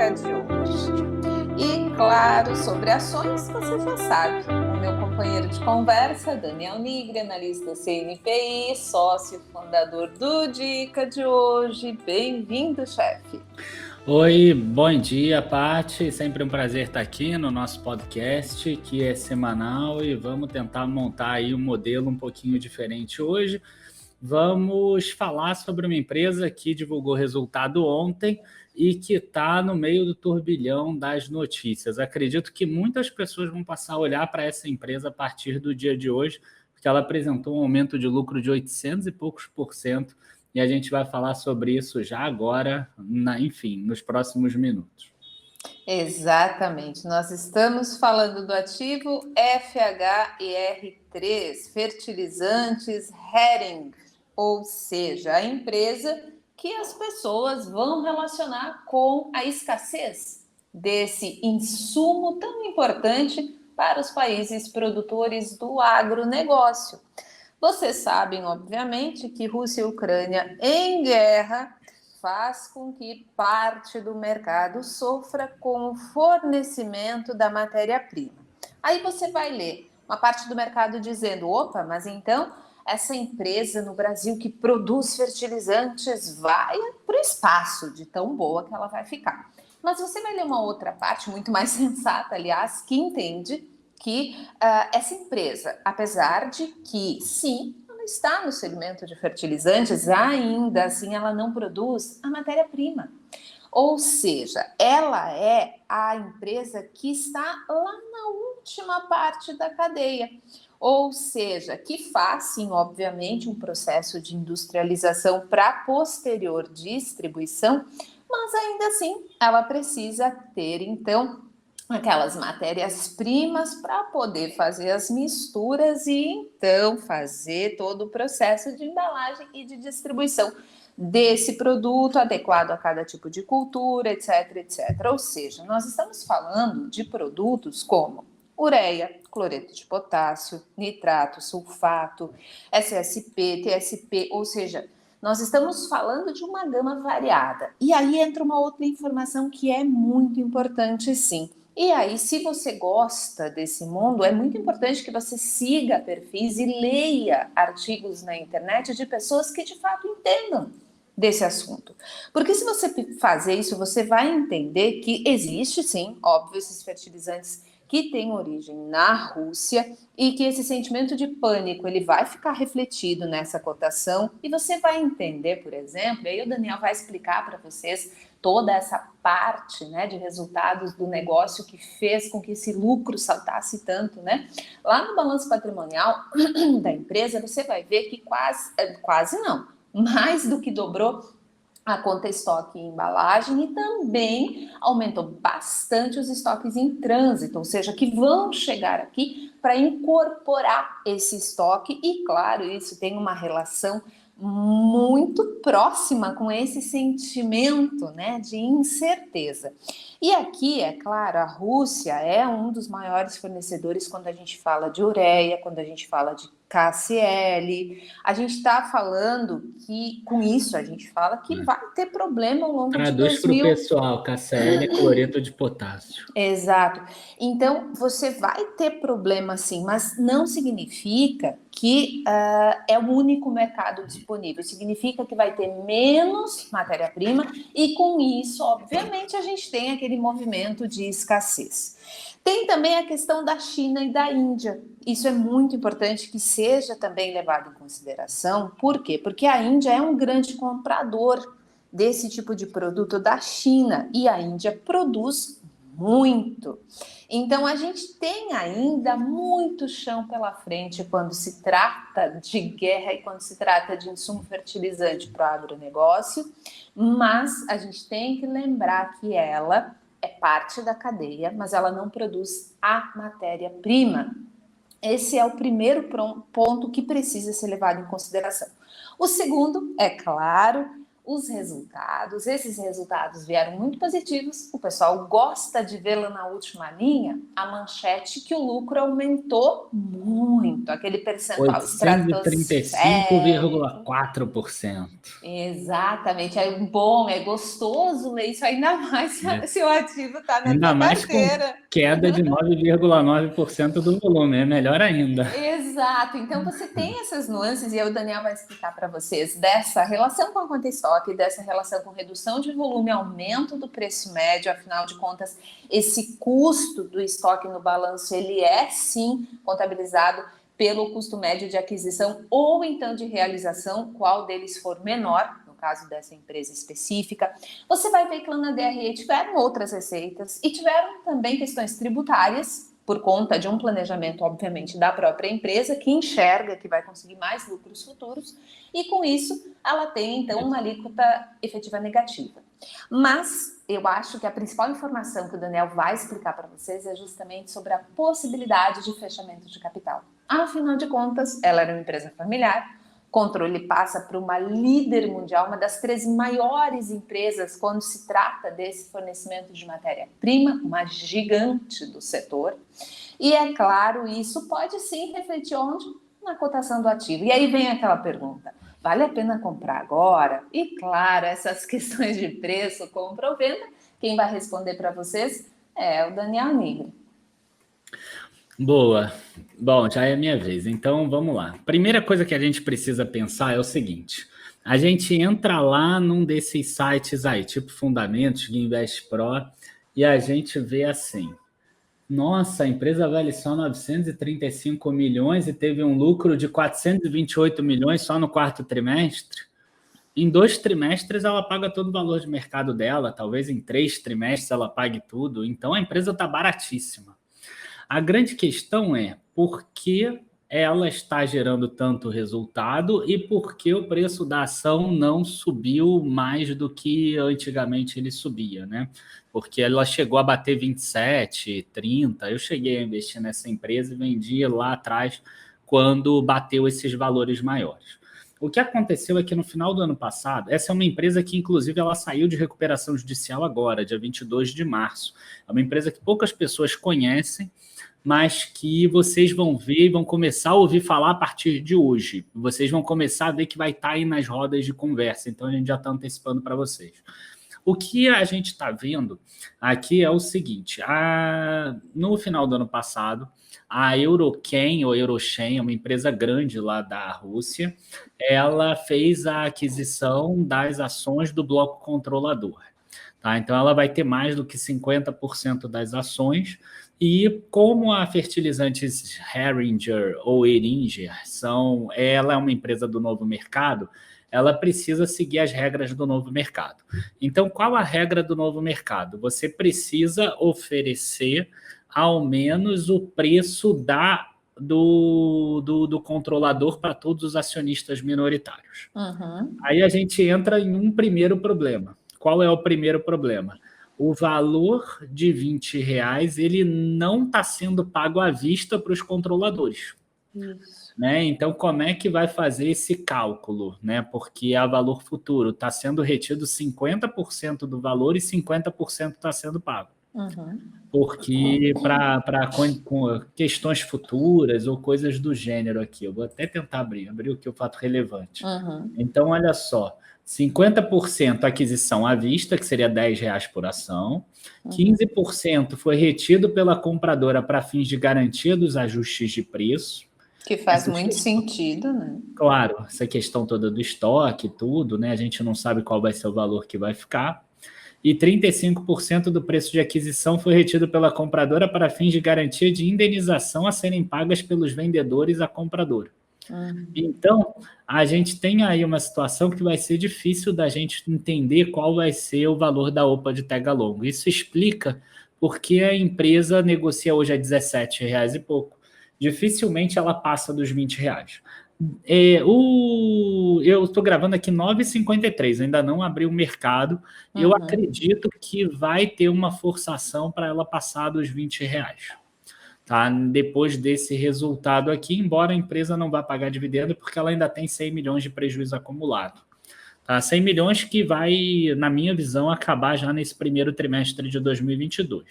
dica de hoje. E, claro, sobre ações, você já sabe. O meu companheiro de conversa, Daniel Nigri, analista CNPI, sócio fundador do Dica de hoje. Bem-vindo, chefe. Oi, bom dia, Paty. Sempre um prazer estar aqui no nosso podcast, que é semanal, e vamos tentar montar aí um modelo um pouquinho diferente hoje. Vamos falar sobre uma empresa que divulgou resultado ontem e que está no meio do turbilhão das notícias. Acredito que muitas pessoas vão passar a olhar para essa empresa a partir do dia de hoje, porque ela apresentou um aumento de lucro de 800 e poucos por cento, e a gente vai falar sobre isso já agora, enfim, nos próximos minutos. Exatamente, nós estamos falando do ativo FHIR3, Fertilizantes Hering, ou seja, a empresa que as pessoas vão relacionar com a escassez desse insumo tão importante para os países produtores do agronegócio. Vocês sabem, obviamente, que Rússia e Ucrânia em guerra faz com que parte do mercado sofra com o fornecimento da matéria-prima. Aí você vai ler uma parte do mercado dizendo, opa, mas então essa empresa no Brasil que produz fertilizantes vai para o espaço de tão boa que ela vai ficar. Mas você vai ler uma outra parte, muito mais sensata, aliás, que entende que essa empresa, apesar de que, sim, ela está no segmento de fertilizantes, ainda assim ela não produz a matéria-prima. Ou seja, ela é a empresa que está lá na última parte da cadeia. Ou seja, que faz, sim, obviamente, um processo de industrialização para posterior distribuição, mas ainda assim ela precisa ter, então, aquelas matérias-primas para poder fazer as misturas e então fazer todo o processo de embalagem e de distribuição desse produto adequado a cada tipo de cultura, etc, etc. Ou seja, nós estamos falando de produtos como ureia, cloreto de potássio, nitrato, sulfato, SSP, TSP, ou seja, nós estamos falando de uma gama variada. E aí entra uma outra informação que é muito importante, sim. E aí, se você gosta desse mundo, é muito importante que você siga perfis e leia artigos na internet de pessoas que de fato entendam desse assunto. Porque se você fazer isso, você vai entender que existe sim, óbvio, esses fertilizantes que têm origem na Rússia e que esse sentimento de pânico ele vai ficar refletido nessa cotação e você vai entender, por exemplo, e aí o Daniel vai explicar para vocês toda essa parte, né, de resultados do negócio que fez com que esse lucro saltasse tanto, né? Lá no balanço patrimonial da empresa, você vai ver que quase não, mais do que dobrou a conta estoque e embalagem e também aumentou bastante os estoques em trânsito, ou seja, que vão chegar aqui para incorporar esse estoque e, claro, isso tem uma relação muito próxima com esse sentimento, né, de incerteza. E aqui, é claro, a Rússia é um dos maiores fornecedores quando a gente fala de ureia, quando a gente fala de KCl. A gente está falando que, com isso, a gente fala que vai ter problema ao longo de Traduz para o 2000. pessoal, KCl é cloreto de potássio. Exato. Então, você vai ter problema sim, mas não significa que é o único mercado disponível. Significa que vai ter menos matéria-prima e, com isso, obviamente, a gente tem aquele movimento de escassez. Tem também a questão da China e da Índia. Isso é muito importante que seja também levado em consideração. Por quê? Porque a Índia é um grande comprador desse tipo de produto da China e a Índia produz muito. Então a gente tem ainda muito chão pela frente quando se trata de guerra e quando se trata de insumo fertilizante para o agronegócio, mas a gente tem que lembrar que ela é parte da cadeia, mas ela não produz a matéria-prima. Esse é o primeiro ponto que precisa ser levado em consideração. O segundo, é claro, os resultados. Esses resultados vieram muito positivos. O pessoal gosta de ver lá na última linha a manchete que o lucro aumentou muito, aquele percentual estratosférico. 835,4%. Exatamente, é bom, é gostoso ler isso, ainda mais se o ativo está na Ainda tua mais carteira. com queda de 9,9% do volume, é melhor ainda. Exato, então você tem essas nuances, e aí o Daniel vai explicar para vocês dessa relação com a conta estoque, dessa relação com redução de volume, aumento do preço médio. Afinal de contas, esse custo do estoque no balanço, ele é sim contabilizado pelo custo médio de aquisição ou então de realização, qual deles for menor, no caso dessa empresa específica. Você vai ver que lá na DRE tiveram outras receitas e tiveram também questões tributárias, por conta de um planejamento, obviamente, da própria empresa, que enxerga que vai conseguir mais lucros futuros, e com isso ela tem, então, uma alíquota efetiva negativa. Mas eu acho que a principal informação que o Daniel vai explicar para vocês é justamente sobre a possibilidade de fechamento de capital. Afinal de contas, ela era uma empresa familiar, o controle passa por uma líder mundial, uma das 3 maiores empresas quando se trata desse fornecimento de matéria-prima, uma gigante do setor. E é claro, isso pode sim refletir onde? Na cotação do ativo. E aí vem aquela pergunta: vale a pena comprar agora? E claro, essas questões de preço, compra ou venda, quem vai responder para vocês é o Daniel Nigri. Boa. Bom, já é a minha vez, então vamos lá. Primeira coisa que a gente precisa pensar é o seguinte: a gente entra lá num desses sites aí, tipo Fundamentos, Guinvest Pro, e a gente vê assim: nossa, a empresa vale só 935 milhões e teve um lucro de 428 milhões só no quarto trimestre. Em 2 trimestres ela paga todo o valor de mercado dela, talvez em 3 trimestres ela pague tudo, então a empresa está baratíssima. A grande questão é por que ela está gerando tanto resultado e por que o preço da ação não subiu mais do que antigamente ele subia, né? Porque ela chegou a bater 27, 30. Eu cheguei a investir nessa empresa e vendi lá atrás quando bateu esses valores maiores. O que aconteceu é que no final do ano passado, essa é uma empresa que inclusive ela saiu de recuperação judicial agora, dia 22 de março. É uma empresa que poucas pessoas conhecem, mas que vocês vão ver e vão começar a ouvir falar a partir de hoje. Vocês vão começar a ver que vai estar aí nas rodas de conversa, então a gente já está antecipando para vocês. O que a gente está vendo aqui é o seguinte: no final do ano passado, a Eurochem, ou Eurochem, uma empresa grande lá da Rússia, ela fez a aquisição das ações do bloco controlador. Tá? Então, ela vai ter mais do que 50% das ações. E como a Fertilizantes Heringer ou Heringer ela é uma empresa do novo mercado, ela precisa seguir as regras do novo mercado. Então, qual a regra do novo mercado? Você precisa oferecer ao menos o preço do controlador para todos os acionistas minoritários. Uhum. Aí a gente entra em um primeiro problema. Qual é o primeiro problema? O valor de R$20 ele não está sendo pago à vista para os controladores. Isso. Né? Então, como é que vai fazer esse cálculo? Né? Porque a valor futuro está sendo retido 50% do valor e 50% está sendo pago. Uhum. Porque para questões futuras ou coisas do gênero aqui, eu vou até tentar abrir o que é o fato relevante. Uhum. Então, olha só, 50% aquisição à vista, que seria R$10 por ação, 15% foi retido pela compradora para fins de garantia dos ajustes de preço. Que faz muito sentido, né? Claro, essa questão toda do estoque, tudo, né? A gente não sabe qual vai ser o valor que vai ficar. E 35% do preço de aquisição foi retido pela compradora para fins de garantia de indenização a serem pagas pelos vendedores à compradora. Então, a gente tem aí uma situação que vai ser difícil da gente entender qual vai ser o valor da OPA de Tagalongo. Isso explica porque a empresa negocia hoje a R$17 e pouco. Dificilmente ela passa dos R$20. Eu estou gravando aqui 9h53, ainda não abri o mercado. Eu acredito que vai ter uma forçação para ela passar dos R$20. Tá? Depois desse resultado aqui, embora a empresa não vá pagar dividendo, porque ela ainda tem 100 milhões de prejuízo acumulado. Tá? 100 milhões que vai, na minha visão, acabar já nesse primeiro trimestre de 2022.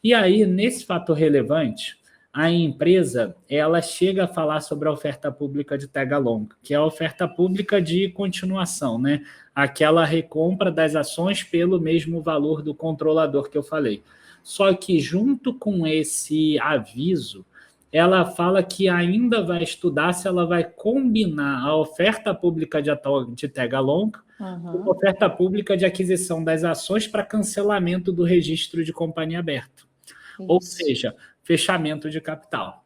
E aí, nesse fator relevante, a empresa ela chega a falar sobre a oferta pública de tag along, que é a oferta pública de continuação, né? Aquela recompra das ações pelo mesmo valor do controlador que eu falei. Só que junto com esse aviso, ela fala que ainda vai estudar se ela vai combinar a oferta pública de tag along com a oferta pública de aquisição das ações para cancelamento do registro de companhia aberto. Ou seja, fechamento de capital.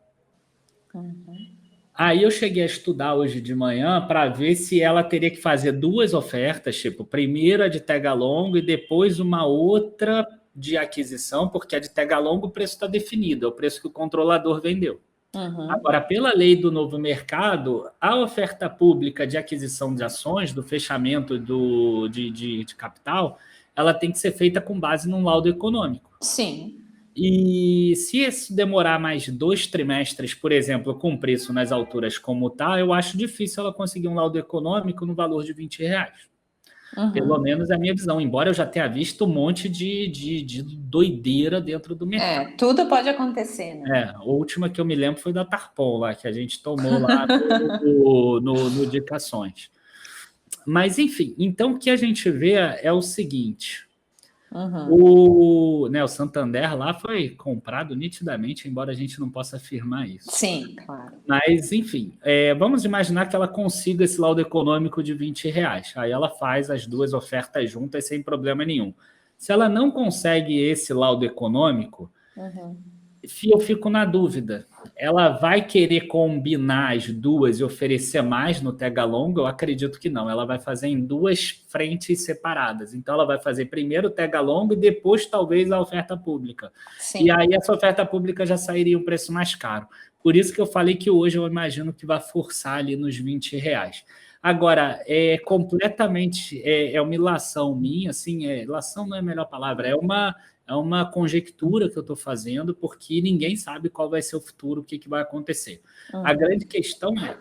Aí eu cheguei a estudar hoje de manhã para ver se ela teria que fazer duas ofertas, tipo, primeiro a de tag along e depois uma outra de aquisição, porque a de tag along o preço está definido, é o preço que o controlador vendeu. Agora, pela lei do novo mercado, a oferta pública de aquisição de ações, do fechamento de capital, ela tem que ser feita com base num laudo econômico. Sim. E se isso demorar mais 2 trimestres, por exemplo, com preço nas alturas como está, eu acho difícil ela conseguir um laudo econômico no valor de R$20. Pelo menos é a minha visão, embora eu já tenha visto um monte de doideira dentro do mercado. Tudo pode acontecer, né? A última que eu me lembro foi da Tarpon, lá, que a gente tomou lá no Dicações. Mas, enfim, então o que a gente vê é o seguinte... O Santander lá foi comprado nitidamente, embora a gente não possa afirmar isso. Sim, claro. Mas, enfim, vamos imaginar que ela consiga esse laudo econômico de R$20. Aí ela faz as duas ofertas juntas sem problema nenhum. Se ela não consegue esse laudo econômico, eu fico na dúvida. Ela vai querer combinar as duas e oferecer mais no tag along? Eu acredito que não. Ela vai fazer em duas frentes separadas. Então, ela vai fazer primeiro o tag along e depois, talvez, a oferta pública. Sim. E aí, essa oferta pública já sairia um preço mais caro. Por isso que eu falei que hoje eu imagino que vai forçar ali nos R$20. Agora, completamente... É uma ilação minha, assim... ilação não é a melhor palavra. É uma conjectura que eu estou fazendo, porque ninguém sabe qual vai ser o futuro, o que vai acontecer. A grande questão é,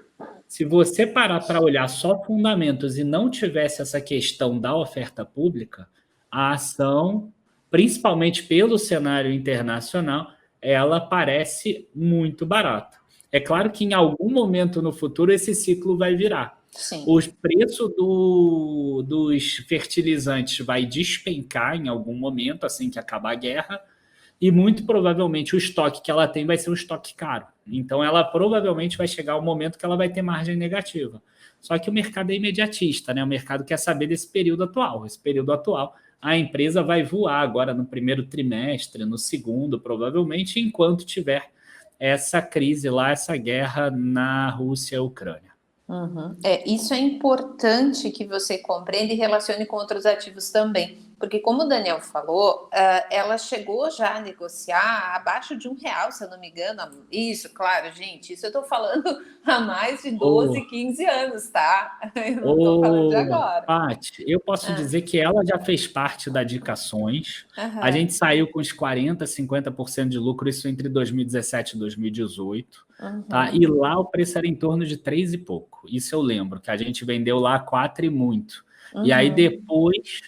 se você parar para olhar só fundamentos e não tivesse essa questão da oferta pública, a ação, principalmente pelo cenário internacional, ela parece muito barata. É claro que em algum momento no futuro esse ciclo vai virar. Sim. O preço dos fertilizantes vai despencar em algum momento, assim que acabar a guerra, e muito provavelmente o estoque que ela tem vai ser um estoque caro. Então, ela provavelmente vai chegar ao momento que ela vai ter margem negativa. Só que o mercado é imediatista, né? O mercado quer saber desse período atual. Esse período atual, a empresa vai voar agora no primeiro trimestre, no segundo, provavelmente, enquanto tiver essa crise lá, essa guerra na Rússia e Ucrânia. Isso é importante que você compreenda e relacione com outros ativos também, porque como o Daniel falou, ela chegou já a negociar abaixo de R$1, se eu não me engano. Isso, claro, gente, isso eu estou falando há mais de 12, 15 anos, tá? Eu não estou falando de agora. Paty, eu posso dizer que ela já fez parte da Dicações. A gente saiu com uns 40%, 50% de lucro, isso entre 2017 e 2018. Tá? E lá o preço era em torno de 3 e pouco. Isso eu lembro, que a gente vendeu lá 4 e muito. E aí depois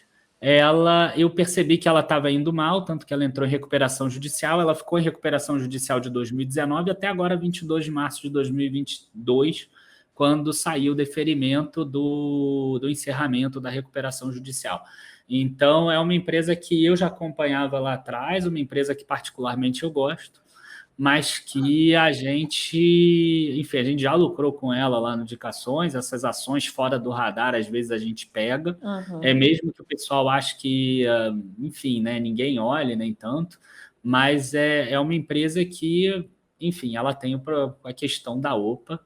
eu percebi que ela estava indo mal, tanto que ela entrou em recuperação judicial. Ela ficou em recuperação judicial de 2019 até agora, 22 de março de 2022, quando saiu o deferimento do encerramento da recuperação judicial. Então, é uma empresa que eu já acompanhava lá atrás, uma empresa que particularmente eu gosto, mas que a gente já lucrou com ela lá no Dicações. Essas ações fora do radar, às vezes a gente pega, mesmo que o pessoal ache que, enfim, né, ninguém olhe nem tanto, mas é uma empresa que, enfim, ela tem a questão da OPA,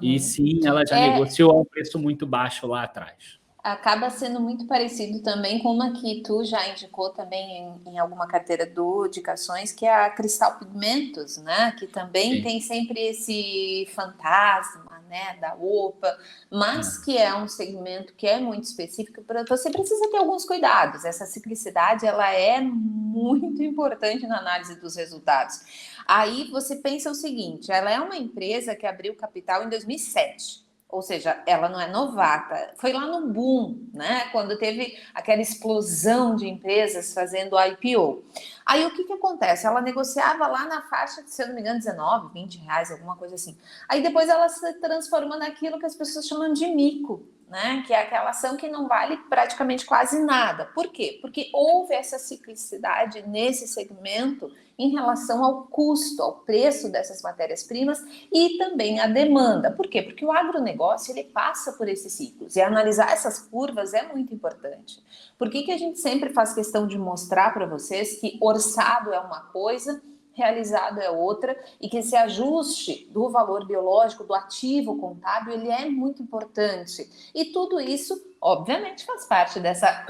e sim, ela já negociou a um preço muito baixo lá atrás. Acaba sendo muito parecido também com uma que tu já indicou também em alguma carteira do Dicações, que é a Cristal Pigmentos, né? Que também tem sempre esse fantasma, né, da OPA, mas que é um segmento que é muito específico. Você precisa ter alguns cuidados. Essa ciclicidade, ela é muito importante na análise dos resultados. Aí você pensa o seguinte: ela é uma empresa que abriu capital em 2007. Ou seja, ela não é novata. Foi lá no boom, né? Quando teve aquela explosão de empresas fazendo IPO. Aí o que acontece? Ela negociava lá na faixa de, se eu não me engano, 19, 20 reais, alguma coisa assim. Aí depois ela se transforma naquilo que as pessoas chamam de mico, né? Que é aquela ação que não vale praticamente quase nada. Por quê? Porque houve essa ciclicidade nesse segmento em relação ao custo, ao preço dessas matérias-primas e também a demanda. Por quê? Porque o agronegócio ele passa por esses ciclos e analisar essas curvas é muito importante. Por que a gente sempre faz questão de mostrar para vocês que orçado é uma coisa, realizado é outra, e que esse ajuste do valor biológico, do ativo contábil, ele é muito importante. E tudo isso, obviamente, faz parte dessa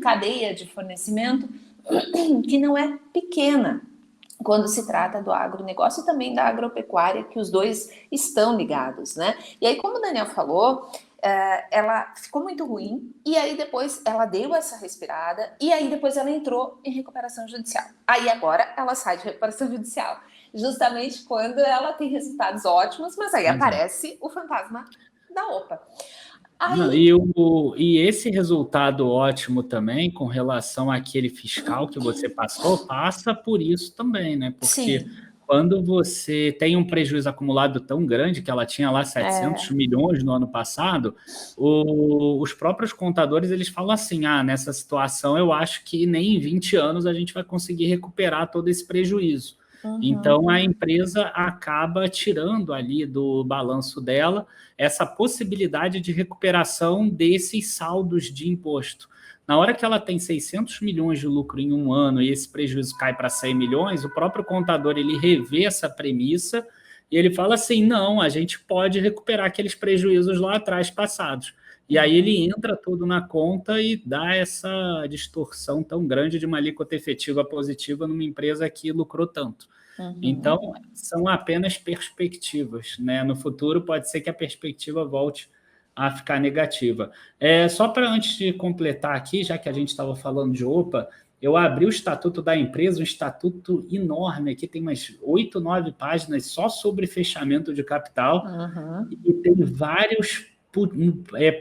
cadeia de fornecimento que não é pequena quando se trata do agronegócio e também da agropecuária, que os dois estão ligados, né? E aí, como o Daniel falou, ela ficou muito ruim, e aí depois ela deu essa respirada, e aí depois ela entrou em recuperação judicial. Aí agora ela sai de recuperação judicial, justamente quando ela tem resultados ótimos, mas aí aparece o fantasma da OPA. Aí... E esse resultado ótimo também, com relação àquele fiscal que você passou, passa por isso também, né? Porque quando você tem um prejuízo acumulado tão grande, que ela tinha lá 700 milhões no ano passado, os próprios contadores, eles falam assim, nessa situação eu acho que nem em 20 anos a gente vai conseguir recuperar todo esse prejuízo. Então, a empresa acaba tirando ali do balanço dela essa possibilidade de recuperação desses saldos de imposto. Na hora que ela tem 600 milhões de lucro em um ano e esse prejuízo cai para 100 milhões, o próprio contador ele revê essa premissa e ele fala assim, não, a gente pode recuperar aqueles prejuízos lá atrás passados. E aí ele entra tudo na conta e dá essa distorção tão grande de uma alíquota efetiva positiva numa empresa que lucrou tanto. Então, são apenas perspectivas, né? No futuro pode ser que a perspectiva volte a ficar negativa. Só para antes de completar aqui, já que a gente estava falando de OPA, eu abri o estatuto da empresa, um estatuto enorme, aqui tem umas 8, 9 páginas só sobre fechamento de capital, e tem várias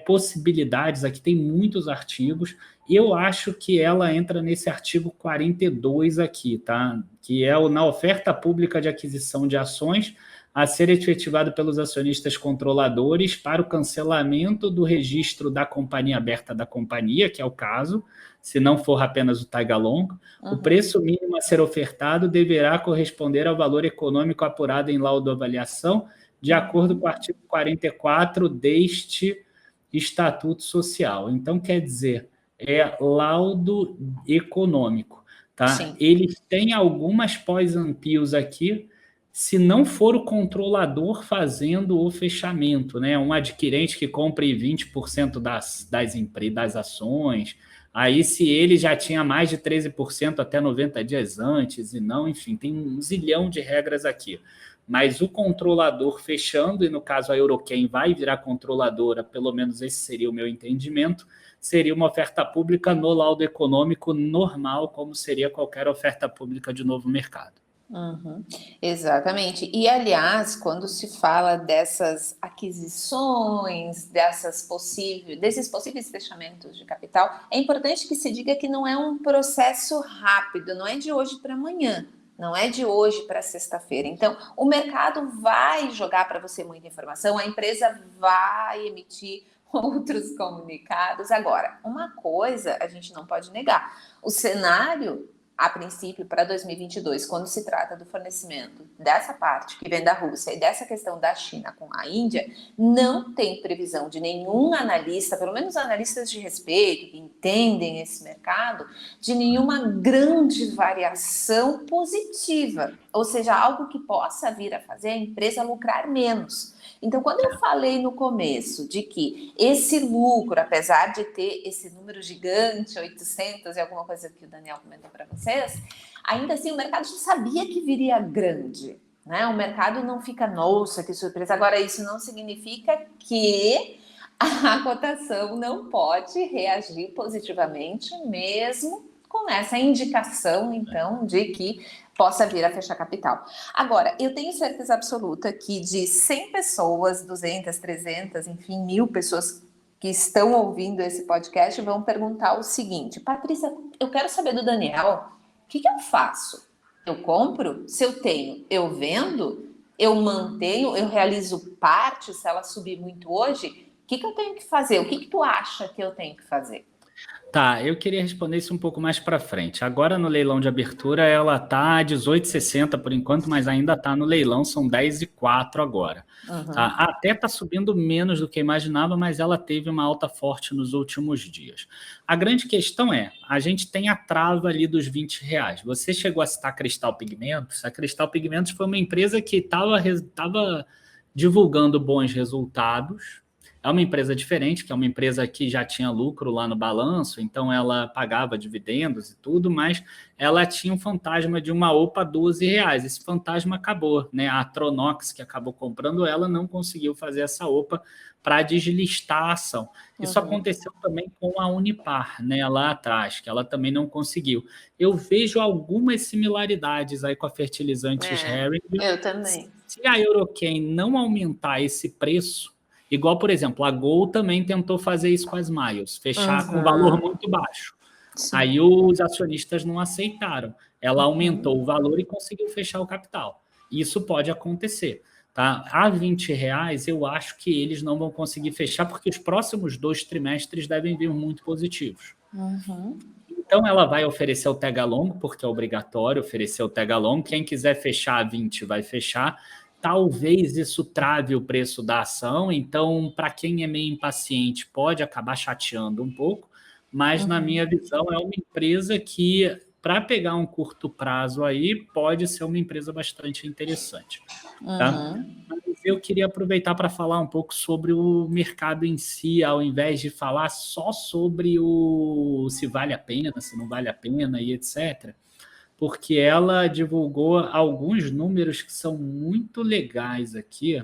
possibilidades, aqui tem muitos artigos, e eu acho que ela entra nesse artigo 42 aqui, tá? Que é na oferta pública de aquisição de ações a ser efetivado pelos acionistas controladores para o cancelamento do registro da companhia aberta da companhia, que é o caso, se não for apenas o tag-along, o preço mínimo a ser ofertado deverá corresponder ao valor econômico apurado em laudo avaliação, de acordo com o artigo 44 deste Estatuto Social. Então, quer dizer, é laudo econômico, tá? Sim. Eles têm algumas pós-ampios aqui, se não for o controlador fazendo o fechamento, né? Um adquirente que compre 20% das ações, aí se ele já tinha mais de 13% até 90 dias antes, e não, enfim, tem um zilhão de regras aqui. Mas o controlador fechando, e no caso a Euroquem vai virar controladora, pelo menos esse seria o meu entendimento, seria uma oferta pública no laudo econômico normal, como seria qualquer oferta pública de novo mercado. Exatamente. E, aliás, quando se fala dessas aquisições, desses possíveis fechamentos de capital, é importante que se diga que não é um processo rápido, não é de hoje para amanhã. Não é de hoje para sexta-feira. Então, o mercado vai jogar para você muita informação, a empresa vai emitir outros comunicados. Agora, uma coisa a gente não pode negar: o cenário, a princípio, para 2022, quando se trata do fornecimento dessa parte que vem da Rússia e dessa questão da China com a Índia, não tem previsão de nenhum analista, pelo menos analistas de respeito, que entendem esse mercado, de nenhuma grande variação positiva, ou seja, algo que possa vir a fazer a empresa lucrar menos. Então, quando eu falei no começo de que esse lucro, apesar de ter esse número gigante, 800 e alguma coisa que o Daniel comentou para vocês, ainda assim o mercado já sabia que viria grande, né? O mercado não fica, nossa, que surpresa. Agora, isso não significa que a cotação não pode reagir positivamente, mesmo com essa indicação, então, de que possa vir a fechar capital. Agora, eu tenho certeza absoluta que de 100 pessoas, 200, 300, enfim, 1.000 pessoas que estão ouvindo esse podcast vão perguntar o seguinte: Patrícia, eu quero saber do Daniel, o que eu faço? Eu compro? Se eu tenho, eu vendo? Eu mantenho? Eu realizo parte? Se ela subir muito hoje, o que eu tenho que fazer? O que tu acha que eu tenho que fazer? Tá, eu queria responder isso um pouco mais para frente. Agora no leilão de abertura ela tá 18,60 por enquanto, mas ainda tá no leilão, são 10,04 agora. Tá? Até tá subindo menos do que eu imaginava, mas ela teve uma alta forte nos últimos dias. A grande questão é, a gente tem a trava ali dos R$20. Você chegou a citar Cristal Pigmentos. A Cristal Pigmentos foi uma empresa que estava divulgando bons resultados. É uma empresa diferente, que é uma empresa que já tinha lucro lá no balanço, então ela pagava dividendos e tudo, mas ela tinha um fantasma de uma OPA R$12. Esse fantasma acabou, né? A Tronox, que acabou comprando ela, não conseguiu fazer essa OPA para deslistar a ação. Isso aconteceu também com a Unipar, né? Lá atrás, que ela também não conseguiu. Eu vejo algumas similaridades aí com a Fertilizantes Hering. Eu também. Se a Eurochem não aumentar esse preço, igual, por exemplo, a Gol também tentou fazer isso com as Miles, fechar com valor muito baixo. Sim. Aí os acionistas não aceitaram. Ela aumentou o valor e conseguiu fechar o capital. Isso pode acontecer. Tá? A R$20, eu acho que eles não vão conseguir fechar, porque os próximos 2 trimestres devem vir muito positivos. Então, ela vai oferecer o tag along, porque é obrigatório oferecer o tag along. Quem quiser fechar a 20 vai fechar. Talvez isso trave o preço da ação, então, para quem é meio impaciente, pode acabar chateando um pouco, mas, na minha visão, é uma empresa que, para pegar um curto prazo aí, pode ser uma empresa bastante interessante. Tá? Mas eu queria aproveitar para falar um pouco sobre o mercado em si, ao invés de falar só sobre se vale a pena, se não vale a pena e etc., porque ela divulgou alguns números que são muito legais aqui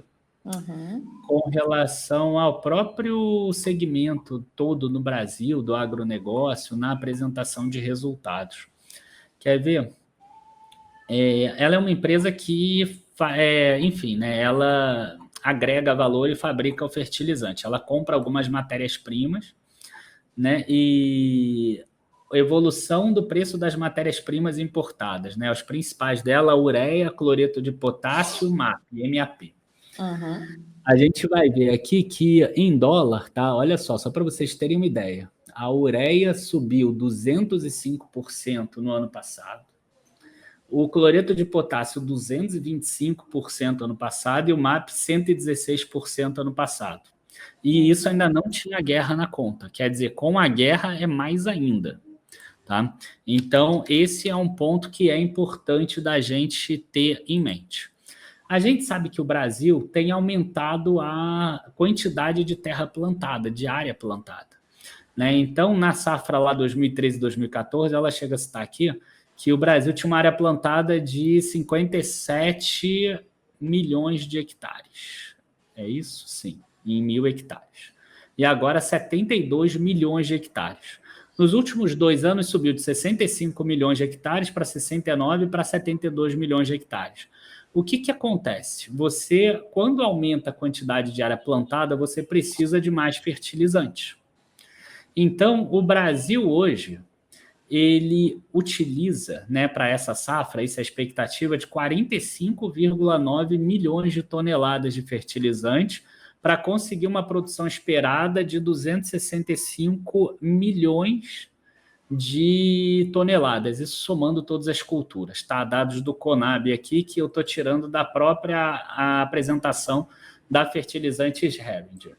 com relação ao próprio segmento todo no Brasil, do agronegócio, na apresentação de resultados. Quer ver? Ela é uma empresa que, enfim, né, ela agrega valor e fabrica o fertilizante. Ela compra algumas matérias-primas, né, e evolução do preço das matérias-primas importadas, né? Os principais dela, ureia, cloreto de potássio, MAP, MAP. A gente vai ver aqui que em dólar, tá? Olha só para vocês terem uma ideia. A ureia subiu 205% no ano passado. O cloreto de potássio 225% ano passado e o MAP 116% ano passado. E isso ainda não tinha guerra na conta. Quer dizer, com a guerra é mais ainda. Tá? Então, esse é um ponto que é importante da gente ter em mente. A gente sabe que o Brasil tem aumentado a quantidade de terra plantada, de área plantada. Né? Então, na safra lá 2013 e 2014, ela chega a citar aqui que o Brasil tinha uma área plantada de 57 milhões de hectares. É isso? Sim, em 1.000 hectares. E agora 72 milhões de hectares. Nos últimos 2 anos, subiu de 65 milhões de hectares para 69 para 72 milhões de hectares. O que acontece? Você, quando aumenta a quantidade de área plantada, você precisa de mais fertilizante. Então, o Brasil hoje, ele utiliza, né, para essa safra, essa é a expectativa de 45,9 milhões de toneladas de fertilizante, para conseguir uma produção esperada de 265 milhões de toneladas, isso somando todas as culturas, tá? Dados do Conab aqui, que eu estou tirando da própria apresentação da Fertilizantes Hering.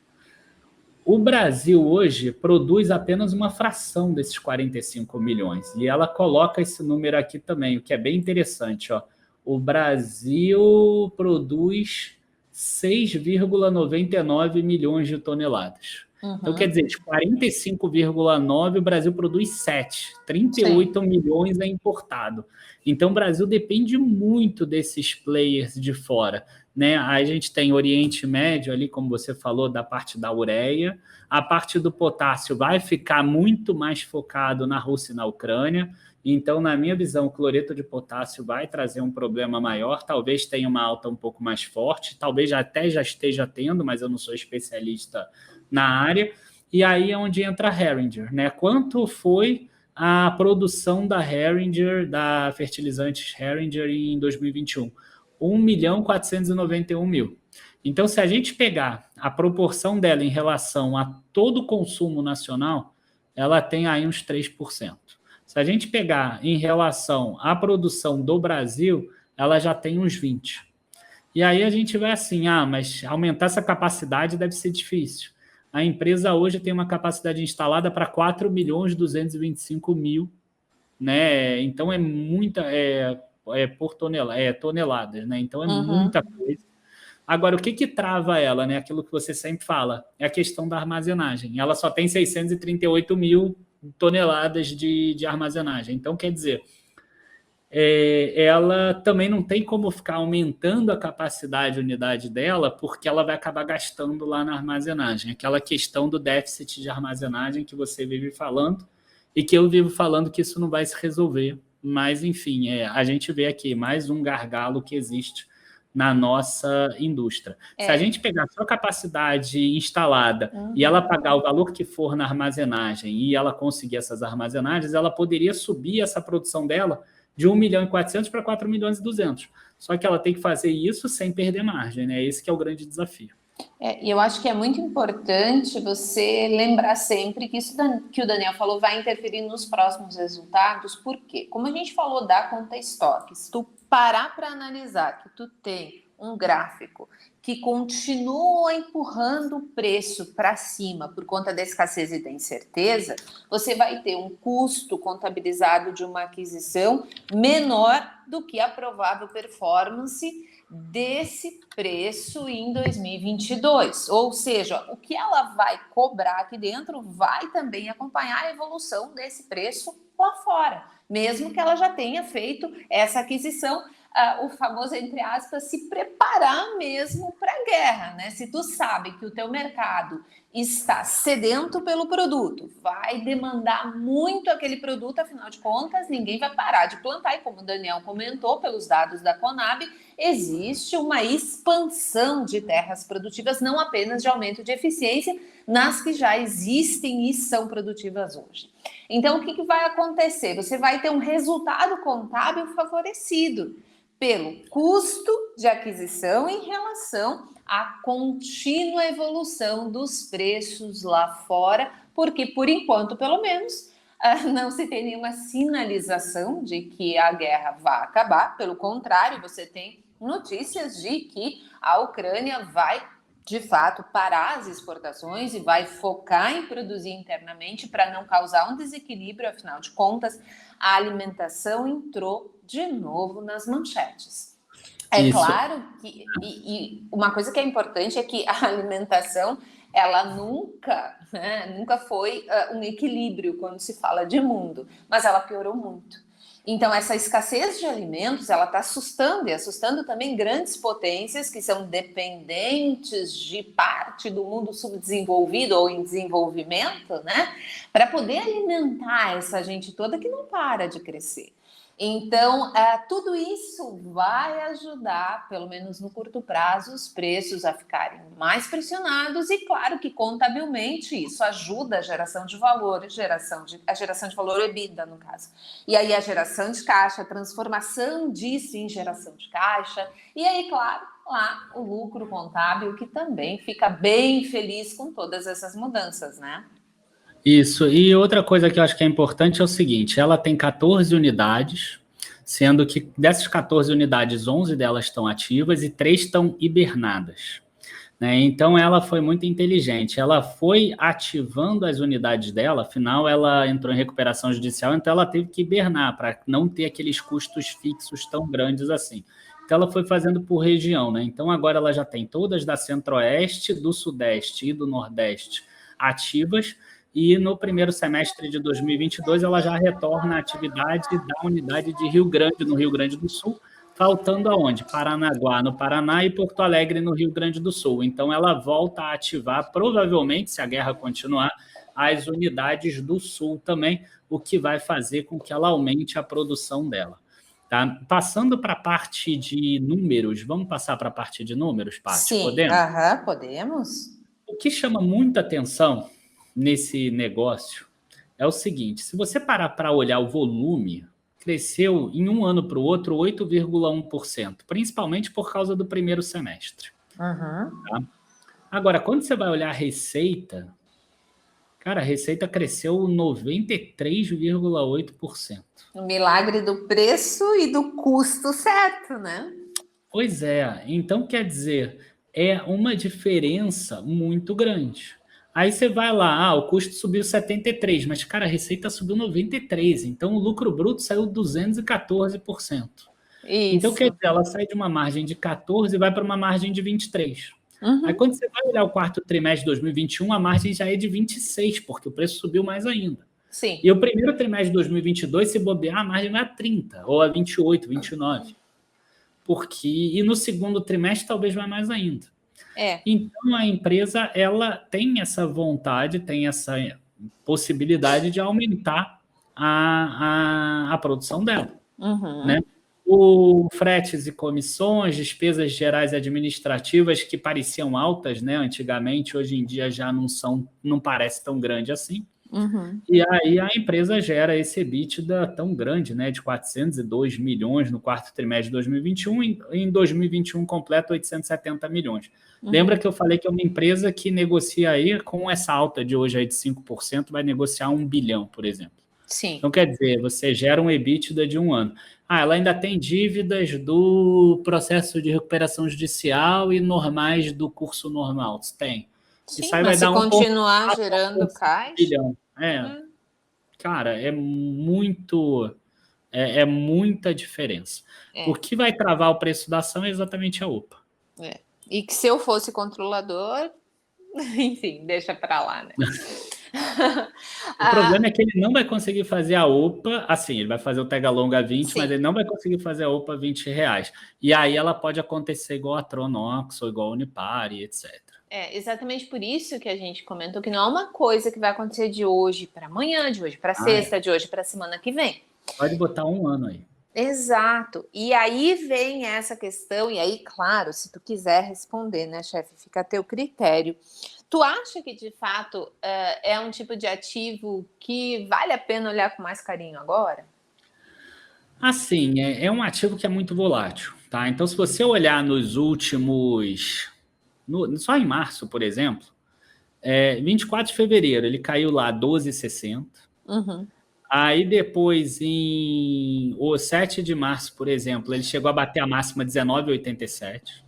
O Brasil hoje produz apenas uma fração desses 45 milhões, e ela coloca esse número aqui também, o que é bem interessante. Ó. O Brasil produz 6,99 milhões de toneladas. Então, quer dizer, de 45,9, o Brasil produz 7. 38 milhões é importado. Então, o Brasil depende muito desses players de fora. né? Aí a gente tem Oriente Médio ali, como você falou, da parte da ureia. A parte do potássio vai ficar muito mais focado na Rússia e na Ucrânia. Então, na minha visão, o cloreto de potássio vai trazer um problema maior, talvez tenha uma alta um pouco mais forte, talvez até já esteja tendo, mas eu não sou especialista na área. E aí é onde entra a Heringer, né? Quanto foi a produção da Heringer, da fertilizantes Heringer em 2021? 1.491.000. Então, se a gente pegar a proporção dela em relação a todo o consumo nacional, ela tem aí uns 3%. Se a gente pegar em relação à produção do Brasil, ela já tem uns 20%. E aí a gente vai assim, mas aumentar essa capacidade deve ser difícil. A empresa hoje tem uma capacidade instalada para 4.225.000, né? Então é muita, por toneladas, né? Então é muita coisa. Agora, o que trava ela, né? Aquilo que você sempre fala, é a questão da armazenagem. Ela só tem 638.000 toneladas de armazenagem. Então, quer dizer, ela também não tem como ficar aumentando a capacidade de unidade dela, porque ela vai acabar gastando lá na armazenagem. Aquela questão do déficit de armazenagem que você vive falando e que eu vivo falando que isso não vai se resolver. Mas, enfim, a gente vê aqui mais um gargalo que existe na nossa indústria. Se a gente pegar só a capacidade instalada e ela pagar o valor que for na armazenagem e ela conseguir essas armazenagens, ela poderia subir essa produção dela de 1.400.000 para 4.200.000. Só que ela tem que fazer isso sem perder margem, né? Esse que é o grande desafio. E eu acho que é muito importante você lembrar sempre que isso que o Daniel falou vai interferir nos próximos resultados. Por quê? Como a gente falou da conta estoque, se tu parar para analisar que tu tem um gráfico que continua empurrando o preço para cima por conta da escassez e da incerteza, você vai ter um custo contabilizado de uma aquisição menor do que a provável performance desse preço em 2022. Ou seja, o que ela vai cobrar aqui dentro vai também acompanhar a evolução desse preço lá fora, mesmo que ela já tenha feito essa aquisição, o famoso, entre aspas, se preparar mesmo para a guerra, né? Se tu sabe que o teu mercado está sedento pelo produto, vai demandar muito aquele produto, afinal de contas, ninguém vai parar de plantar, e como o Daniel comentou, pelos dados da Conab, existe uma expansão de terras produtivas, não apenas de aumento de eficiência, nas que já existem e são produtivas hoje. Então, o que vai acontecer? Você vai ter um resultado contábil favorecido pelo custo de aquisição em relação à contínua evolução dos preços lá fora, porque, por enquanto, pelo menos, não se tem nenhuma sinalização de que a guerra vai acabar. Pelo contrário, você tem notícias de que a Ucrânia vai, de fato, parar as exportações e vai focar em produzir internamente para não causar um desequilíbrio. Afinal de contas, a alimentação entrou de novo nas manchetes. Isso. Claro que e uma coisa que é importante é que a alimentação ela nunca foi um equilíbrio quando se fala de mundo, mas ela piorou muito. Então, essa escassez de alimentos, ela está assustando, e assustando também grandes potências que são dependentes de parte do mundo subdesenvolvido ou em desenvolvimento, né? Para poder alimentar essa gente toda que não para de crescer. Então, tudo isso vai ajudar, pelo menos no curto prazo, os preços a ficarem mais pressionados e, claro, que contabilmente isso ajuda a geração de valor, a geração de valor EBITDA, no caso. E aí a geração de caixa, a transformação disso em geração de caixa. E aí, claro, lá o lucro contábil, que também fica bem feliz com todas essas mudanças, né? Isso, e outra coisa que eu acho que é importante é o seguinte, ela tem 14 unidades, sendo que dessas 14 unidades, 11 delas estão ativas e 3 estão hibernadas, né? Então ela foi muito inteligente, ela foi ativando as unidades dela, afinal ela entrou em recuperação judicial, então ela teve que hibernar para não ter aqueles custos fixos tão grandes assim. Então ela foi fazendo por região, né? Então agora ela já tem todas da Centro-Oeste, do Sudeste e do Nordeste ativas, e no primeiro semestre de 2022 ela já retorna à atividade da unidade de Rio Grande, no Rio Grande do Sul, faltando aonde? Paranaguá, no Paraná, e Porto Alegre, no Rio Grande do Sul. Então, ela volta a ativar, provavelmente, se a guerra continuar, as unidades do Sul também, o que vai fazer com que ela aumente a produção dela. Tá? Passando para a parte de números, vamos passar para a parte de números, Paty? Sim, Podemos? podemos. O que chama muita atenção nesse negócio é o seguinte: se você parar para olhar o volume, cresceu em um ano para o outro 8,1%, principalmente por causa do primeiro semestre. Uhum. Tá? Agora, quando você vai olhar a receita, cara, a receita cresceu 93,8%. O milagre do preço e do custo certo, né? Pois é, então quer dizer, é uma diferença muito grande. Aí você vai lá, o custo subiu 73, mas, cara, a receita subiu 93, então o lucro bruto saiu 214%. Então, Isso. quer dizer, ela sai de uma margem de 14 e vai para uma margem de 23. Uhum. Aí, quando você vai olhar o quarto trimestre de 2021, a margem já é de 26, porque o preço subiu mais ainda. Sim. E o primeiro trimestre de 2022, se bobear, a margem vai a 30, ou a 28, 29. E no segundo trimestre talvez vai mais ainda. Então a empresa ela tem essa vontade, tem essa possibilidade de aumentar a produção dela. Uhum. Né? O fretes e comissões, despesas gerais administrativas que pareciam altas, né, antigamente, hoje em dia já não parece tão grande assim. Uhum. E aí a empresa gera esse EBITDA tão grande, né, de 402 milhões no quarto trimestre de 2021, em 2021 completo 870 milhões. Uhum. Lembra que eu falei que é uma empresa que negocia aí, com essa alta de hoje aí de 5%, vai negociar 1 bilhão, por exemplo. Sim. Então, quer dizer, você gera um EBITDA de um ano. Ela ainda tem dívidas do processo de recuperação judicial e normais do curso normal. Tem. Sim, isso aí mas vai se dar continuar gerando caixa... bilhão. Cara, é muita diferença. O que vai travar o preço da ação é exatamente a OPA. E que se eu fosse controlador, enfim, deixa para lá, né? O problema é que ele não vai conseguir fazer a OPA, assim, ele vai fazer o Tega Longa 20, sim, mas ele não vai conseguir fazer a OPA R$20. E aí ela pode acontecer igual a Tronox ou igual a Unipar e etc. Exatamente por isso que a gente comentou que não é uma coisa que vai acontecer de hoje para amanhã, de hoje para sexta, de hoje para semana que vem. Pode botar um ano aí. Exato. E aí vem essa questão, e aí, claro, se tu quiser responder, né, chefe, fica a teu critério. Tu acha que, de fato, é um tipo de ativo que vale a pena olhar com mais carinho agora? Assim, é um ativo que é muito volátil, tá? Então, se você olhar nos últimos... só em março, por exemplo, 24 de fevereiro, ele caiu lá 12,60. Uhum. Aí depois, o 7 de março, por exemplo, ele chegou a bater a máxima 19,87.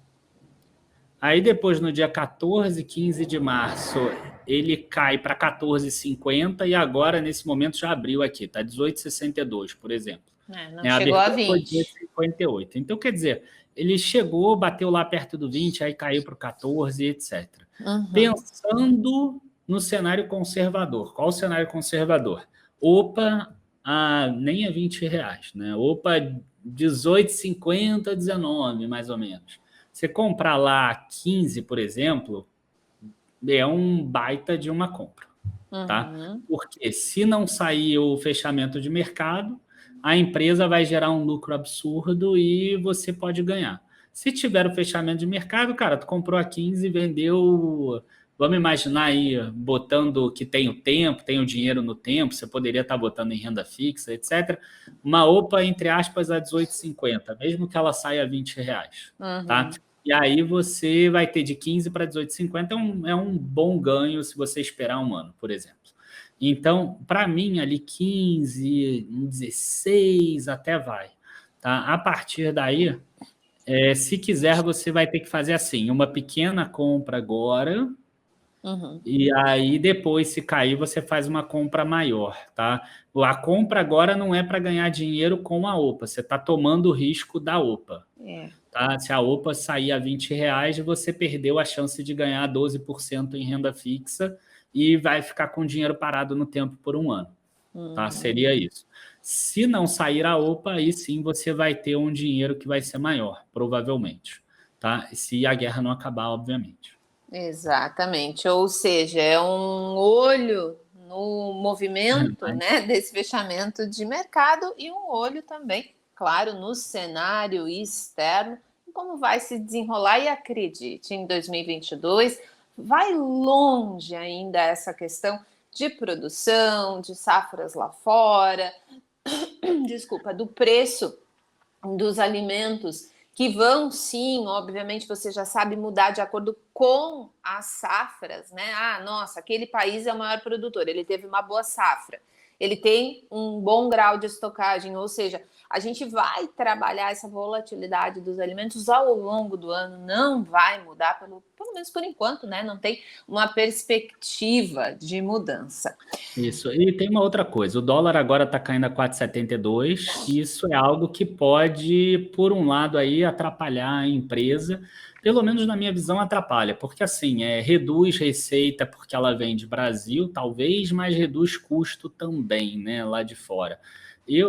Aí depois, no dia 14, 15 de março, ele cai para 14,50 e agora, nesse momento, já abriu aqui, tá 18,62, por exemplo. Não chegou a 20. 18,58. Então, quer dizer, ele chegou, bateu lá perto do 20, aí caiu para o 14, etc. Uhum. Pensando no cenário conservador. Qual o cenário conservador? OPA nem a R$20, né? OPA 18,50, 19, mais ou menos. Você comprar lá 15, por exemplo, é um baita de uma compra, tá? Porque se não sair o fechamento de mercado, a empresa vai gerar um lucro absurdo e você pode ganhar. Se tiver o fechamento de mercado, cara, tu comprou a 15 e vendeu... Vamos imaginar aí, botando que tem o tempo, tem o dinheiro no tempo, você poderia estar botando em renda fixa, etc. Uma OPA, entre aspas, a 18,50, mesmo que ela saia a R$20, tá? E aí você vai ter de 15 para 18,50, é um bom ganho se você esperar um ano, por exemplo. Então, para mim, ali 15, 16 até vai. Tá? A partir daí, se quiser, você vai ter que fazer assim, uma pequena compra agora, e aí depois, se cair, você faz uma compra maior, tá? A compra agora não é para ganhar dinheiro com a OPA, você está tomando o risco da OPA. Tá? Se a OPA sair a R$20, você perdeu a chance de ganhar 12% em renda fixa e vai ficar com dinheiro parado no tempo por um ano. Tá? Seria isso. Se não sair a OPA, aí sim você vai ter um dinheiro que vai ser maior, provavelmente, tá? Se a guerra não acabar, obviamente. Exatamente, ou seja, é um olho no movimento, né, desse fechamento de mercado e um olho também, claro, no cenário externo, como vai se desenrolar. E acredite, em 2022 vai longe ainda essa questão de produção, de safras lá fora, desculpa, do preço dos alimentos, que vão sim, obviamente você já sabe, mudar de acordo com as safras, né? Ah, nossa, aquele país é o maior produtor, ele teve uma boa safra, ele tem um bom grau de estocagem, ou seja, a gente vai trabalhar essa volatilidade dos alimentos ao longo do ano, não vai mudar, pelo menos por enquanto, né? Não tem uma perspectiva de mudança. Isso. E tem uma outra coisa, o dólar agora está caindo a 4,72, e isso é algo que pode, por um lado, aí atrapalhar a empresa, pelo menos na minha visão atrapalha, porque assim, reduz receita porque ela vem de Brasil, talvez, mas reduz custo também, né, lá de fora.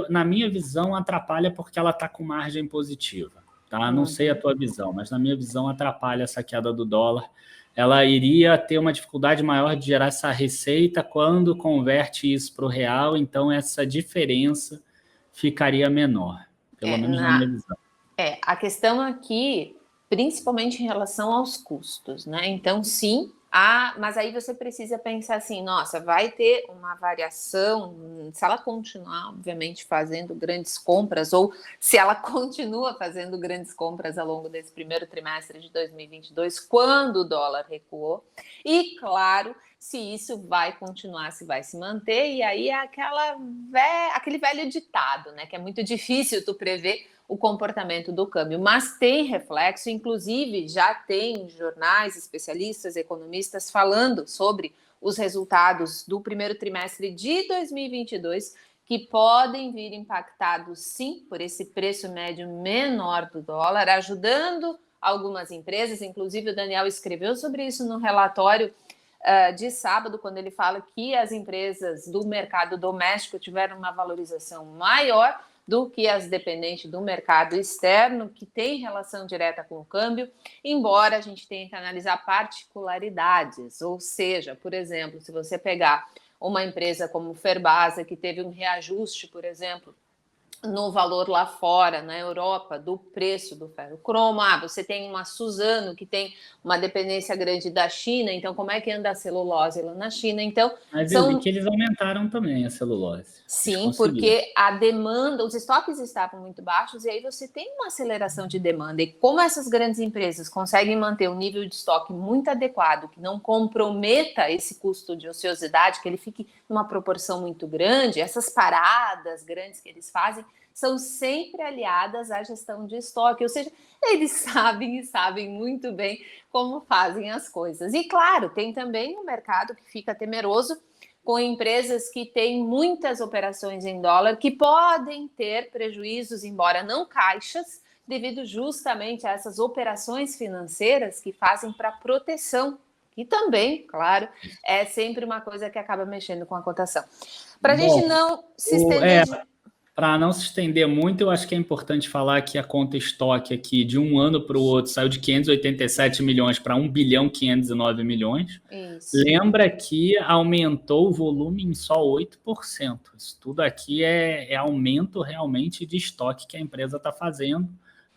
Na minha visão, atrapalha porque ela está com margem positiva, tá? Não sei a tua visão, mas na minha visão atrapalha essa queda do dólar. Ela iria ter uma dificuldade maior de gerar essa receita quando converte isso para o real, então essa diferença ficaria menor, pelo menos na minha visão. A questão aqui, principalmente em relação aos custos, né? Então, sim, mas aí você precisa pensar assim, nossa, vai ter uma variação, se ela continuar, obviamente, fazendo grandes compras, ou se ela continua fazendo grandes compras ao longo desse primeiro trimestre de 2022, quando o dólar recuou, e claro, se isso vai continuar, se vai se manter, e aí é aquele velho ditado, né, que é muito difícil tu prever o comportamento do câmbio, mas tem reflexo, inclusive já tem jornais, especialistas, economistas falando sobre os resultados do primeiro trimestre de 2022, que podem vir impactados sim por esse preço médio menor do dólar, ajudando algumas empresas, inclusive o Daniel escreveu sobre isso no relatório de sábado, quando ele fala que as empresas do mercado doméstico tiveram uma valorização maior do que as dependentes do mercado externo, que tem relação direta com o câmbio, embora a gente tenha que analisar particularidades, ou seja, por exemplo, se você pegar uma empresa como Ferbasa, que teve um reajuste, por exemplo, no valor lá fora, na Europa, do preço do ferro-cromo. Você tem uma Suzano que tem uma dependência grande da China, então como é que anda a celulose lá na China? Então, mas eu vi que eles aumentaram também a celulose. Sim, porque a demanda, os estoques estavam muito baixos e aí você tem uma aceleração de demanda. E como essas grandes empresas conseguem manter um nível de estoque muito adequado, que não comprometa esse custo de ociosidade, que ele fique numa proporção muito grande, essas paradas grandes que eles fazem são sempre aliadas à gestão de estoque, ou seja, eles sabem e sabem muito bem como fazem as coisas. E claro, tem também um mercado que fica temeroso com empresas que têm muitas operações em dólar, que podem ter prejuízos, embora não caixas, devido justamente a essas operações financeiras que fazem para proteção. E também, claro, é sempre uma coisa que acaba mexendo com a cotação. Para a gente não se estender... Para não se estender muito, eu acho que é importante falar que a conta estoque aqui, de um ano para o outro, saiu de 587 milhões para 1 bilhão 509 milhões. Isso. Lembra que aumentou o volume em só 8%. Isso tudo aqui é aumento realmente de estoque que a empresa está fazendo,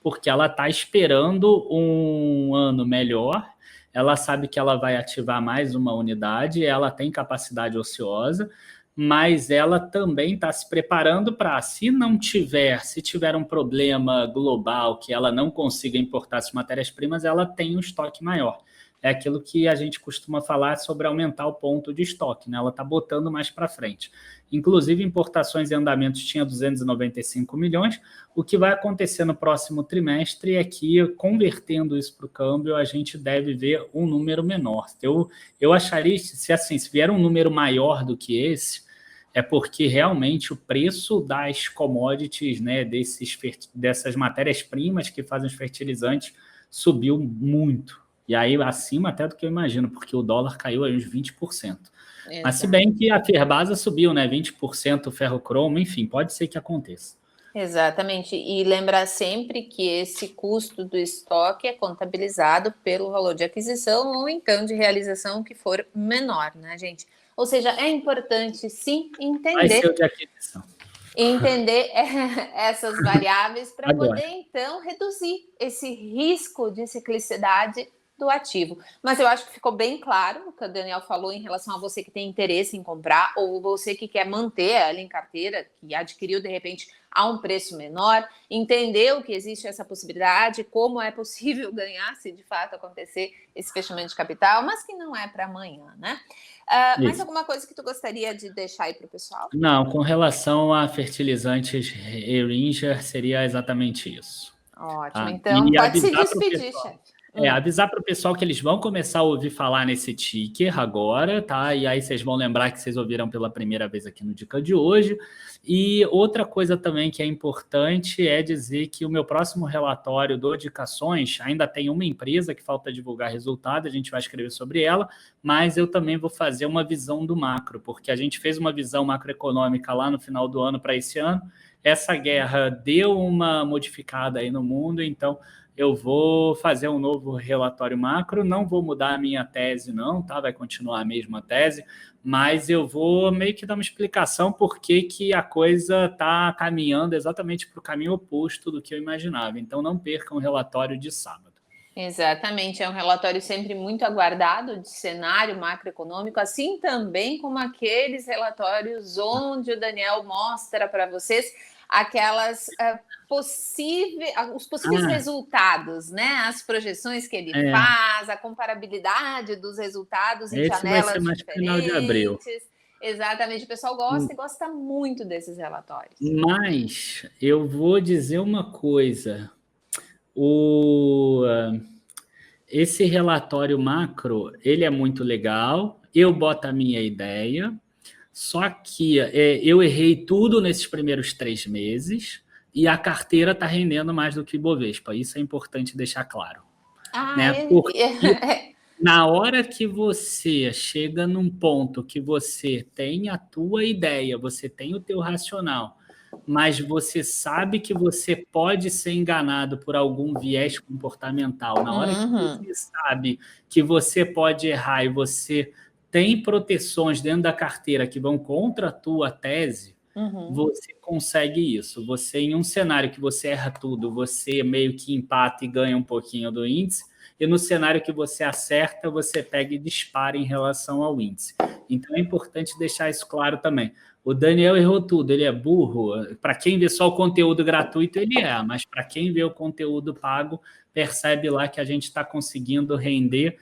porque ela está esperando um ano melhor, ela sabe que ela vai ativar mais uma unidade, ela tem capacidade ociosa, mas ela também está se preparando para, se tiver um problema global que ela não consiga importar as matérias-primas, ela tem um estoque maior. É aquilo que a gente costuma falar sobre aumentar o ponto de estoque, né? Ela está botando mais para frente. Inclusive, importações e andamentos tinha 295 milhões. O que vai acontecer no próximo trimestre é que, convertendo isso para o câmbio, a gente deve ver um número menor. Eu acharia, se vier um número maior do que esse, é porque realmente o preço das commodities, né, dessas matérias-primas que fazem os fertilizantes, subiu muito. E aí, acima até do que eu imagino, porque o dólar caiu aí uns 20%. Exato. Mas se bem que a Ferbasa subiu, né? 20% o ferro-cromo, enfim, pode ser que aconteça. Exatamente. E lembrar sempre que esse custo do estoque é contabilizado pelo valor de aquisição ou então de realização que for menor, né, gente? Ou seja, é importante sim Vai ser o entender de aquisição. essas variáveis para Agora. poder então reduzir esse risco de ciclicidade do ativo. Mas eu acho que ficou bem claro o que o Daniel falou em relação a você que tem interesse em comprar ou você que quer manter ela em carteira, que adquiriu de repente a um preço menor, entendeu que existe essa possibilidade, como é possível ganhar se de fato acontecer esse fechamento de capital, mas que não é para amanhã, né? Mais alguma coisa que tu gostaria de deixar aí para o pessoal? Não, com relação a fertilizantes Ehringer, seria exatamente isso. Ótimo, então E pode se avisar para o despedir, pessoal. chefe. Avisar para o pessoal que eles vão começar a ouvir falar nesse ticker agora, tá? E aí vocês vão lembrar que vocês ouviram pela primeira vez aqui no Dica de hoje. E outra coisa também que é importante é dizer que o meu próximo relatório do Dicações ainda tem uma empresa que falta divulgar resultado, a gente vai escrever sobre ela, mas eu também vou fazer uma visão do macro, porque a gente fez uma visão macroeconômica lá no final do ano para esse ano. Essa guerra deu uma modificada aí no mundo, então eu vou fazer um novo relatório macro, não vou mudar a minha tese não, tá? Vai continuar a mesma tese, mas eu vou meio que dar uma explicação por que a coisa está caminhando exatamente para o caminho oposto do que eu imaginava. Então não percam o relatório de sábado. Exatamente, é um relatório sempre muito aguardado de cenário macroeconômico, assim também como aqueles relatórios onde o Daniel mostra para vocês aquelas os possíveis resultados, né? As projeções que ele faz, a comparabilidade dos resultados em Esse vai ser janelas mais final de abril. diferentes. Exatamente, o pessoal gosta e gosta muito desses relatórios. Mas eu vou dizer uma coisa. Esse relatório macro, ele é muito legal, eu boto a minha ideia, só que eu errei tudo nesses primeiros 3 meses e a carteira está rendendo mais do que o Ibovespa. Isso é importante deixar claro. Né? Porque na hora que você chega num ponto que você tem a tua ideia, você tem o teu racional, mas você sabe que você pode ser enganado por algum viés comportamental, na hora que você sabe que você pode errar e você tem proteções dentro da carteira que vão contra a tua tese, você consegue isso. Você, em um cenário que você erra tudo, você meio que empata e ganha um pouquinho do índice, e no cenário que você acerta, você pega e dispara em relação ao índice. Então é importante deixar isso claro também. O Daniel errou tudo, ele é burro. Para quem vê só o conteúdo gratuito, ele mas para quem vê o conteúdo pago, percebe lá que a gente está conseguindo render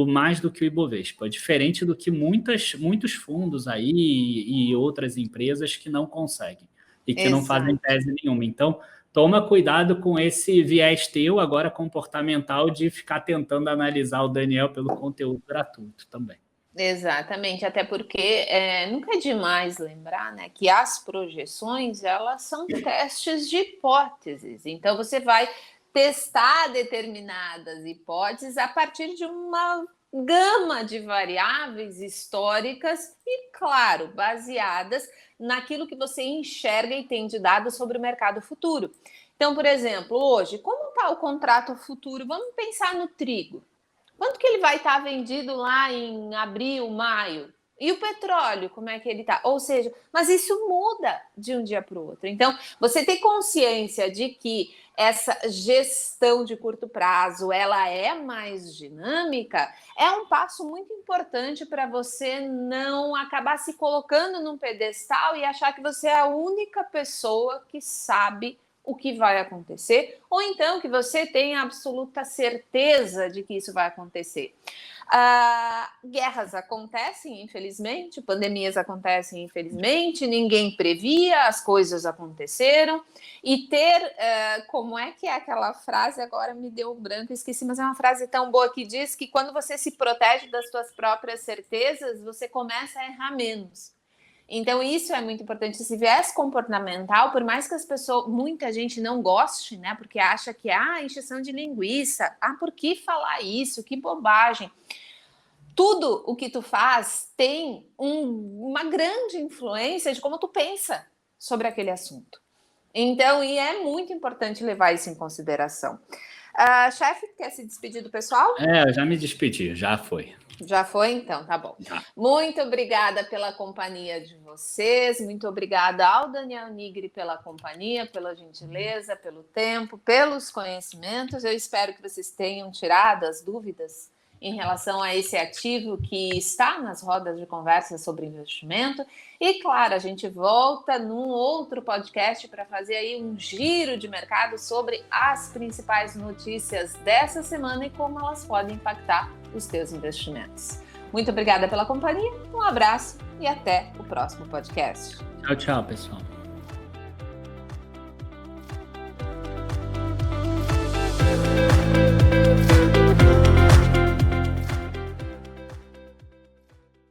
mais do que o Ibovespa, diferente do que muitos fundos aí e outras empresas que não conseguem e que não fazem tese nenhuma. Então, toma cuidado com esse viés teu agora comportamental de ficar tentando analisar o Daniel pelo conteúdo gratuito também. Exatamente, até porque nunca é demais lembrar, né, que as projeções, elas são testes de hipóteses. Então, você vai testar determinadas hipóteses a partir de uma gama de variáveis históricas e, claro, baseadas naquilo que você enxerga e tem de dados sobre o mercado futuro. Então, por exemplo, hoje, como está o contrato futuro? Vamos pensar no trigo. Quanto que ele vai estar vendido lá em abril, maio? E o petróleo, como é que ele está? Ou seja, mas isso muda de um dia para o outro. Então, você ter consciência de que essa gestão de curto prazo, ela é mais dinâmica, é um passo muito importante para você não acabar se colocando num pedestal e achar que você é a única pessoa que sabe o que vai acontecer, ou então que você tenha absoluta certeza de que isso vai acontecer. Guerras acontecem, infelizmente, pandemias acontecem, infelizmente, ninguém previa, as coisas aconteceram, e ter, como é que é aquela frase, agora me deu um branco, esqueci, mas é uma frase tão boa que diz que quando você se protege das suas próprias certezas, você começa a errar menos. Então, isso é muito importante. Esse viés comportamental, por mais que muita gente não goste, né? Porque acha que, encheção de linguiça. Por que falar isso? Que bobagem. Tudo o que tu faz tem uma grande influência de como tu pensa sobre aquele assunto. Então, e é muito importante levar isso em consideração. Chefe, quer se despedir do pessoal? Eu já me despedi, já foi. Já foi? Então, tá bom. Já. Muito obrigada pela companhia de vocês, muito obrigada ao Daniel Nigri pela companhia, pela gentileza, pelo tempo, pelos conhecimentos. Eu espero que vocês tenham tirado as dúvidas em relação a esse ativo que está nas rodas de conversa sobre investimento. E, claro, a gente volta num outro podcast para fazer aí um giro de mercado sobre as principais notícias dessa semana e como elas podem impactar os teus investimentos. Muito obrigada pela companhia, um abraço e até o próximo podcast. Tchau, tchau, pessoal.